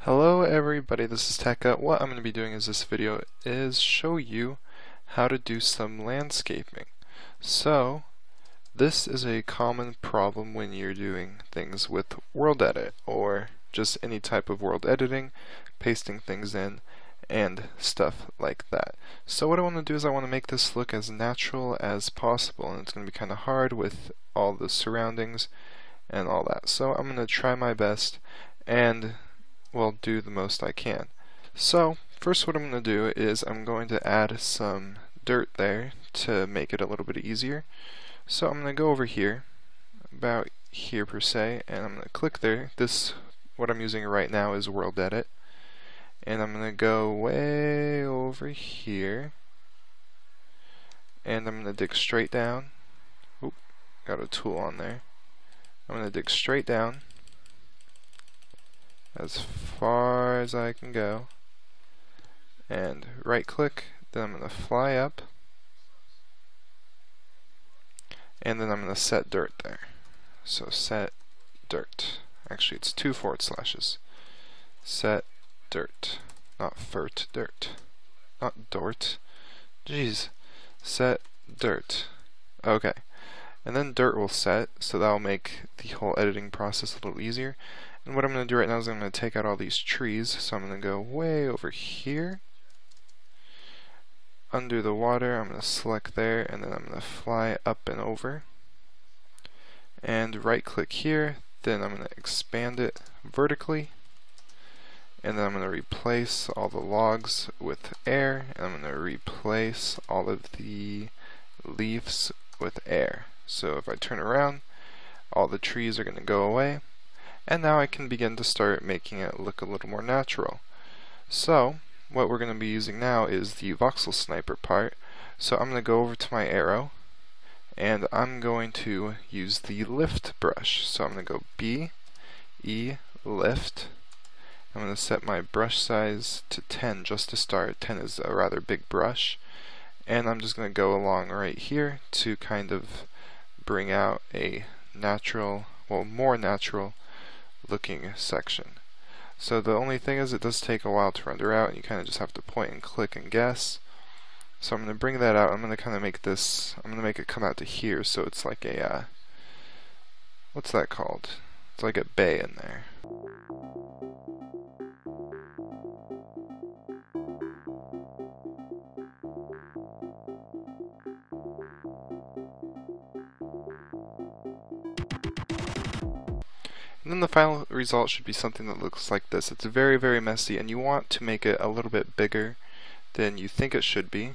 Hello everybody, this is Tekka. What I'm going to be doing in this video is show you how to do some landscaping. So, this is a common problem when you're doing things with WorldEdit or just any type of world editing, pasting things in, and stuff like that. So what I want to do is I want to make this look as natural as possible, and it's going to be kind of hard with all the surroundings and all that. So I'm going to try my best and do the most I can. So first what I'm going to do is I'm going to add some dirt there to make it a little bit easier. So I'm going to go over here, about here per se, and I'm going to click there. What I'm using right now is WorldEdit, and I'm going to go way over here, and I'm going to dig straight down. Oop, got a tool on there. I'm going to dig straight down as far as I can go, and right click, then I'm going to fly up, and then I'm going to set dirt there. So set dirt. Actually it's 2 forward slashes. Set dirt. Not fert, dirt. Not dort. Jeez. Set dirt. Okay. And then dirt will set, so that'll make the whole editing process a little easier. And what I'm going to do right now is I'm going to take out all these trees, so I'm going to go way over here, under the water. I'm going to select there, and then I'm going to fly up and over, and right click here, then I'm going to expand it vertically, and then I'm going to replace all the logs with air, and I'm going to replace all of the leaves with air. So if I turn around, all the trees are going to go away, and now I can begin to start making it look a little more natural. So what we're going to be using now is the VoxelSniper part. So I'm going to go over to my arrow, and I'm going to use the lift brush. So I'm going to go B, E, lift. I'm going to set my brush size to 10 just to start. 10 is a rather big brush, and I'm just going to go along right here to kind of bring out a natural, more natural looking section. So the only thing is it does take a while to render out, and you kind of just have to point and click and guess. So I'm going to bring that out. I'm going to kind of make this, I'm going to make it come out to here, so it's like a, what's that called? It's like a bay in there. And then the final result should be something that looks like this. It's very, very messy, and you want to make it a little bit bigger than you think it should be.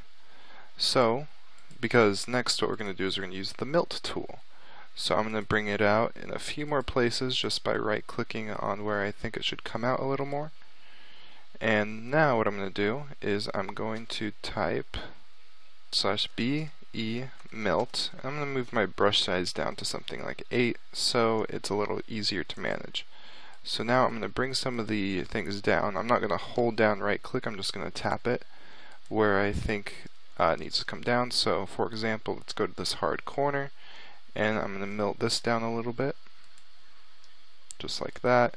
So, because next what we're going to do is we're going to use the Milt tool. So I'm going to bring it out in a few more places just by right clicking on where I think it should come out a little more. And now what I'm going to do is I'm going to type /B E Milt. I'm going to move my brush size down to something like 8 so it's a little easier to manage. So now I'm going to bring some of the things down. I'm not going to hold down right click, I'm just going to tap it where I think it needs to come down. So for example, let's go to this hard corner, and I'm going to milt this down a little bit, just like that.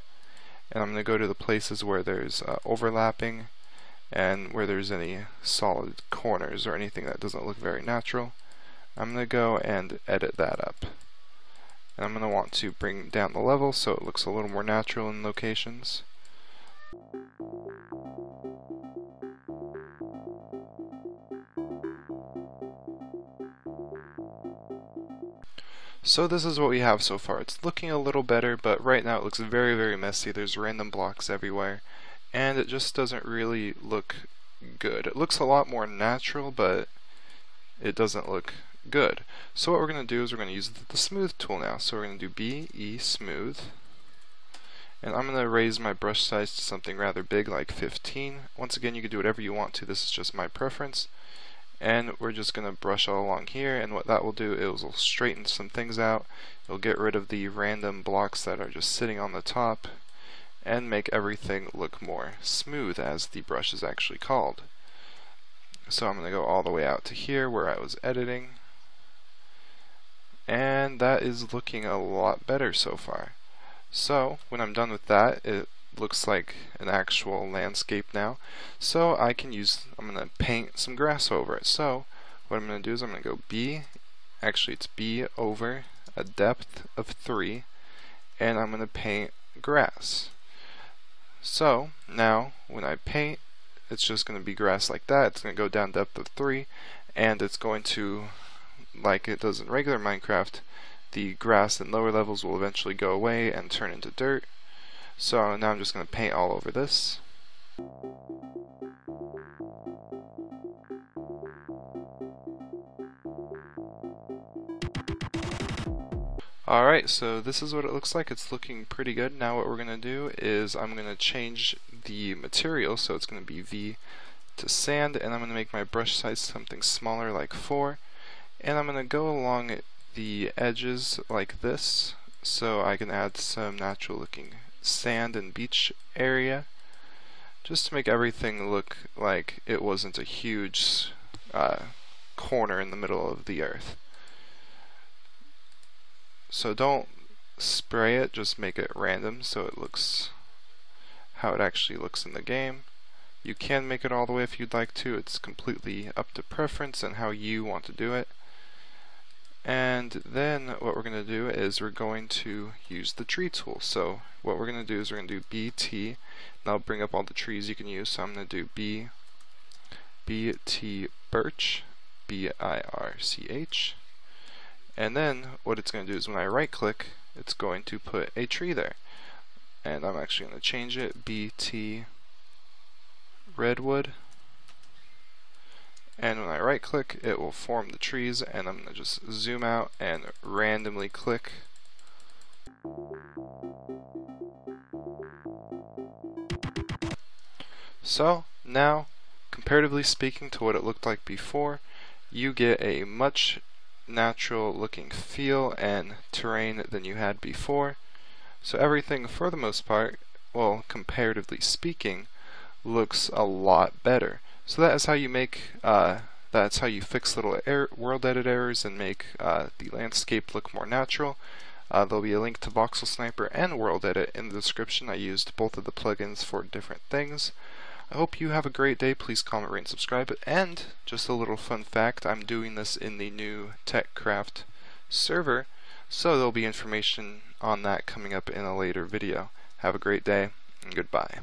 And I'm going to go to the places where there's overlapping and where there's any solid corners or anything that doesn't look very natural. I'm going to go and edit that up. And I'm going to want to bring down the level so it looks a little more natural in locations. So this is what we have so far. It's looking a little better, but right now it looks very, very messy. There's random blocks everywhere, and it just doesn't really look good. It looks a lot more natural, but it doesn't look good. So what we're going to do is we're going to use the smooth tool now. So we're going to do B, E, smooth, and I'm going to raise my brush size to something rather big, like 15. Once again, you can do whatever you want to. This is just my preference. And we're just going to brush all along here, and what that will do is it'll straighten some things out. It'll get rid of the random blocks that are just sitting on the top and make everything look more smooth, as the brush is actually called. So I'm going to go all the way out to here where I was editing, and that is looking a lot better so far. So when I'm done with that, looks like an actual landscape now. So I'm going to paint some grass over it. So what I'm going to do is I'm going to go it's B over a depth of 3, and I'm going to paint grass. So now when I paint, it's just going to be grass like that. It's going to go down depth of 3, and it's going to, like it does in regular Minecraft, the grass in lower levels will eventually go away and turn into dirt. So now I'm just going to paint all over this. Alright, so this is what it looks like. It's looking pretty good. Now what we're going to do is I'm going to change the material, so it's going to be V to sand, and I'm going to make my brush size something smaller, like 4, and I'm going to go along the edges like this, so I can add some natural looking sand and beach area, just to make everything look like it wasn't a huge corner in the middle of the earth. So don't spray it, just make it random so it looks how it actually looks in the game. You can make it all the way if you'd like to. It's completely up to preference and how you want to do it. And then what we're going to do is we're going to use the tree tool. So what we're going to do is we're going to do BT, and I'll bring up all the trees you can use. So I'm going to do BT birch, BIRCH. And then what it's going to do is when I right click, it's going to put a tree there. And I'm actually going to change it, BT redwood. And when I right click, it will form the trees, and I'm going to just zoom out and randomly click. So now, comparatively speaking to what it looked like before, you get a much natural looking feel and terrain than you had before. So everything, for the most part, well, comparatively speaking, looks a lot better. So that is how you make, that's how you fix little world edit errors and make the landscape look more natural. There'll be a link to VoxelSniper and WorldEdit in the description. I used both of the plugins for different things. I hope you have a great day. Please comment, rate, and subscribe. And just a little fun fact, I'm doing this in the new TechCraft server, so there'll be information on that coming up in a later video. Have a great day, and goodbye.